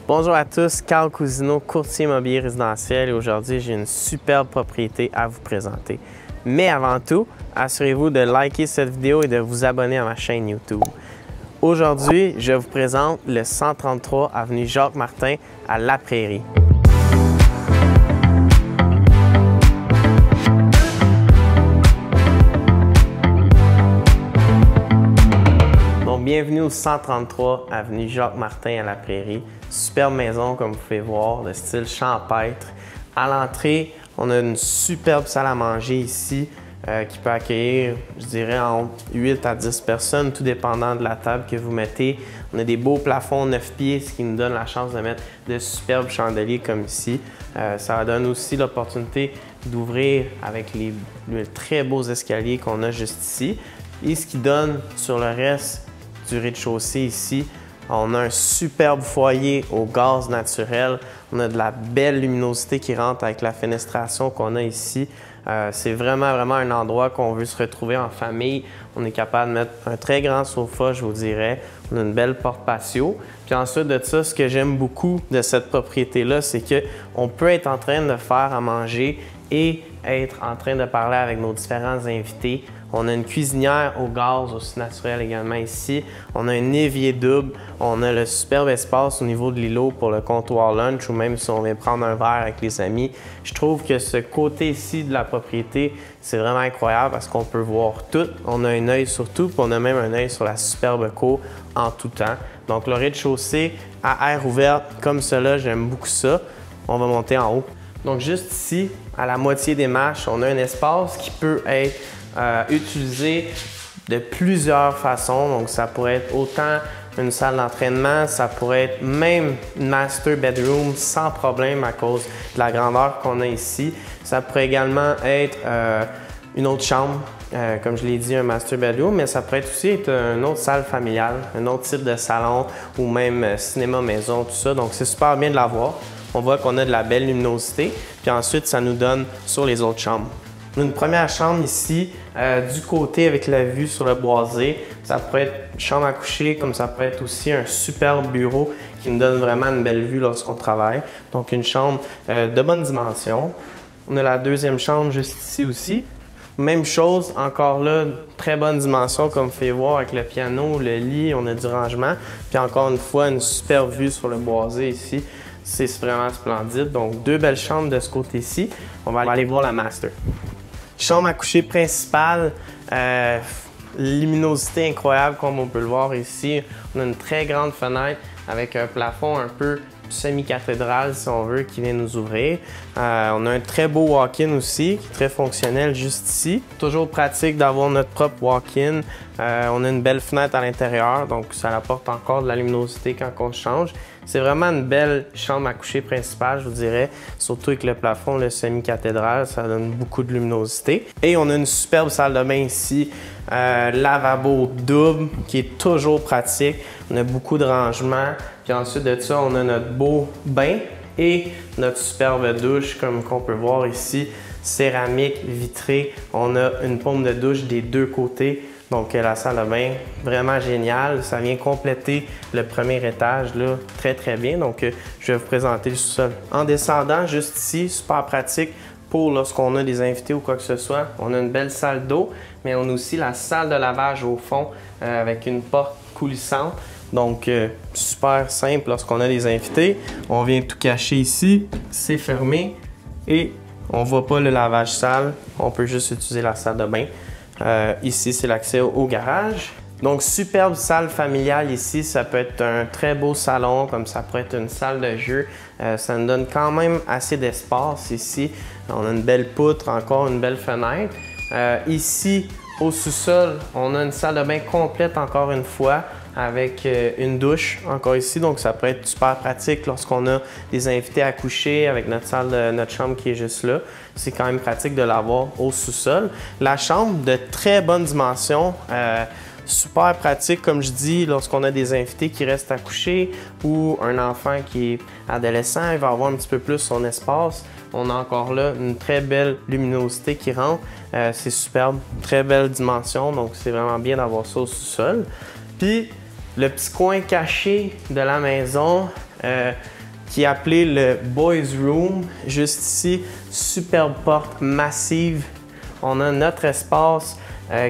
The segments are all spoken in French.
Bonjour à tous, Carl Cousineau, courtier immobilier résidentiel et aujourd'hui j'ai une superbe propriété à vous présenter. Mais avant tout, assurez-vous de liker cette vidéo et de vous abonner à ma chaîne YouTube. Aujourd'hui, je vous présente le 133 avenue Jacques-Martin à La Prairie. Bienvenue au 133 avenue Jacques-Martin à La Prairie. Superbe maison comme vous pouvez voir, de style champêtre. À l'entrée, on a une superbe salle à manger ici qui peut accueillir, je dirais, entre 8 à 10 personnes, tout dépendant de la table que vous mettez. On a des beaux plafonds 9 pieds, ce qui nous donne la chance de mettre de superbes chandeliers comme ici. Ça donne aussi l'opportunité d'ouvrir avec les très beaux escaliers qu'on a juste ici. Et ce qui donne sur le reste du rez-de-chaussée ici, on a un superbe foyer au gaz naturel. On a de la belle luminosité qui rentre avec la fenestration qu'on a ici. C'est vraiment un endroit qu'on veut se retrouver en famille. On est capable de mettre un très grand sofa, je vous dirais. On a une belle porte patio. Puis ensuite de ça, ce que j'aime beaucoup de cette propriété-là, c'est qu'on peut être en train de faire à manger et être en train de parler avec nos différents invités. On a une cuisinière au gaz aussi naturel également ici. On a un évier double. On a le superbe espace au niveau de l'îlot pour le comptoir lunch ou même si on vient prendre un verre avec les amis. Je trouve que ce côté ici de la propriété, c'est vraiment incroyable parce qu'on peut voir tout. On a un œil sur tout, puis on a même un œil sur la superbe cour en tout temps. Donc le rez-de-chaussée à air ouvert comme cela, j'aime beaucoup ça. On va monter en haut. Donc juste ici, à la moitié des marches, on a un espace qui peut être utilisé de plusieurs façons. Donc ça pourrait être autant une salle d'entraînement, ça pourrait être même une master bedroom sans problème à cause de la grandeur qu'on a ici. Ça pourrait également être une autre chambre, comme je l'ai dit, un master bedroom, mais ça pourrait aussi être une autre salle familiale, un autre type de salon ou même cinéma maison, tout ça. Donc c'est super bien de l'avoir. On voit qu'on a de la belle luminosité, puis ensuite ça nous donne sur les autres chambres. Une première chambre ici, du côté avec la vue sur le boisé. Ça pourrait être une chambre à coucher, comme ça pourrait être aussi un superbe bureau qui nous donne vraiment une belle vue lorsqu'on travaille. Donc une chambre de bonne dimension. On a la deuxième chambre juste ici aussi. Même chose, encore là, très bonne dimension comme vous pouvez voir avec le piano, le lit, on a du rangement. Puis encore une fois, une superbe vue sur le boisé ici. C'est vraiment splendide. Donc deux belles chambres de ce côté-ci. On va aller voir la master. Chambre à coucher principale, luminosité incroyable comme on peut le voir ici. On a une très grande fenêtre avec un plafond un peu semi-cathédrale si on veut qui vient nous ouvrir. On a un très beau walk-in aussi qui est très fonctionnel juste ici. Toujours pratique d'avoir notre propre walk-in. On a une belle fenêtre à l'intérieur donc ça apporte encore de la luminosité quand on change. C'est vraiment une belle chambre à coucher principale, je vous dirais, surtout avec le plafond, le semi-cathédrale, ça donne beaucoup de luminosité. Et on a une superbe salle de bain ici, lavabo double qui est toujours pratique. On a beaucoup de rangements. Puis ensuite de ça, on a notre beau bain et notre superbe douche, comme qu'on peut voir ici, céramique vitrée. On a une pompe de douche des deux côtés. Donc la salle de bain, vraiment géniale. Ça vient compléter le premier étage, là, très bien. Donc je vais vous présenter le sous-sol. En descendant, juste ici, super pratique pour lorsqu'on a des invités ou quoi que ce soit. On a une belle salle d'eau, mais on a aussi la salle de lavage au fond avec une porte coulissante. Donc super simple lorsqu'on a des invités. On vient tout cacher ici, c'est fermé et on ne voit pas le lavage sale. On peut juste utiliser la salle de bain. Ici, c'est l'accès au garage. Donc, superbe salle familiale ici. Ça peut être un très beau salon, comme ça pourrait être une salle de jeu. Ça nous donne quand même assez d'espace ici. On a une belle poutre, encore une belle fenêtre. Ici, au sous-sol, on a une salle de bain complète encore une fois avec une douche encore ici. Donc, ça peut être super pratique lorsqu'on a des invités à coucher avec notre salle, notre chambre qui est juste là. C'est quand même pratique de l'avoir au sous-sol. La chambre de très bonne dimension. Super pratique, comme je dis, lorsqu'on a des invités qui restent à coucher ou un enfant qui est adolescent, il va avoir un petit peu plus son espace. On a encore là une très belle luminosité qui rentre. C'est superbe, très belle dimension, donc c'est vraiment bien d'avoir ça au sous-sol. Puis, le petit coin caché de la maison, qui est appelé le Boys Room. Juste ici, superbe porte massive. On a notre espace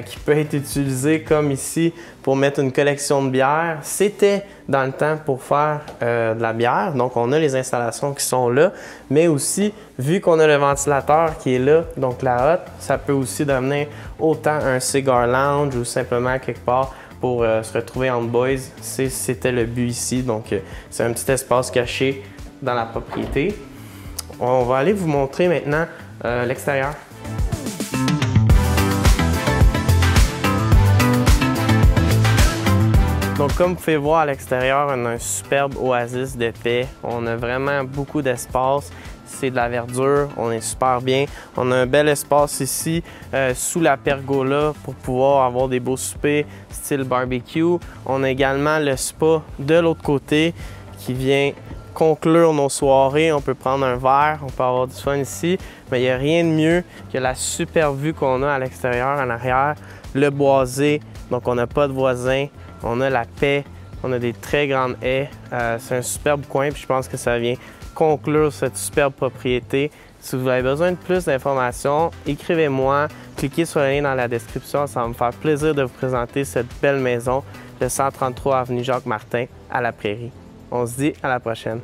qui peut être utilisé comme ici pour mettre une collection de bières. C'était dans le temps pour faire de la bière, donc on a les installations qui sont là, mais aussi, vu qu'on a le ventilateur qui est là, donc la hotte, ça peut aussi devenir autant un cigar lounge ou simplement quelque part pour se retrouver entre boys. C'était le but ici, donc c'est un petit espace caché dans la propriété. On va aller vous montrer maintenant l'extérieur. Donc, comme vous pouvez voir à l'extérieur, on a un superbe oasis de paix. On a vraiment beaucoup d'espace. C'est de la verdure, on est super bien. On a un bel espace ici sous la pergola pour pouvoir avoir des beaux soupers style barbecue. On a également le spa de l'autre côté qui vient conclure nos soirées. On peut prendre un verre, on peut avoir du fun ici, mais il n'y a rien de mieux que la super vue qu'on a à l'extérieur, en arrière, le boisé. Donc, on n'a pas de voisins. On a la paix, on a des très grandes haies. C'est un superbe coin, puis je pense que ça vient conclure cette superbe propriété. Si vous avez besoin de plus d'informations, écrivez-moi, cliquez sur le lien dans la description. Ça va me faire plaisir de vous présenter cette belle maison, le 133 avenue Jacques-Martin à La Prairie. On se dit à la prochaine.